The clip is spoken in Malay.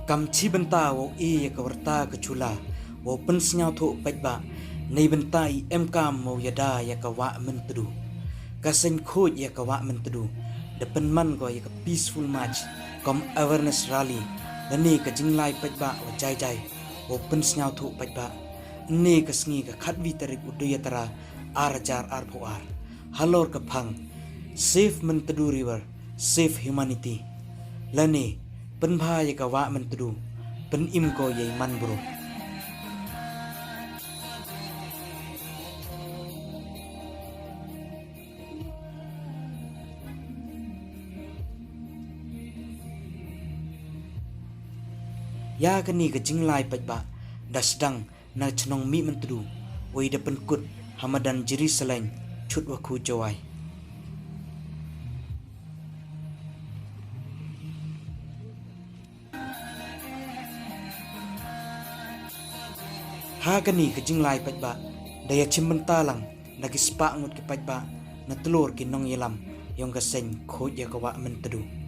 cầm chi bên ta wo e ka warta ka chula wo pen snyau tho pet ba nei bên ta i em kam mo yada ya ka wa men tdu ka sen khoj ya ka wa men tdu de pen man go ya ka peaceful march kom awareness rally ni ka jinglai pet ba wa jai jai wo pen snyau tho pet ba ni ka sngi ka khat vi tarik udya tara arjar ar phoar halor ka phang save men tdu river save humanity lani pen bha ya ka wa men tdu pen im ko ye man bro ya ka ni ka jinglai pet ba dasdang na chnong mi men tdu wei da pen kut hamadan Jerusalem chut wa khu jawai ha ka ni ka jinglai pet ba daya chimbanta lang nagi spa ngut ki pet ba na telur ki nong yelam yong ka sen khoj ya ka wa men tdu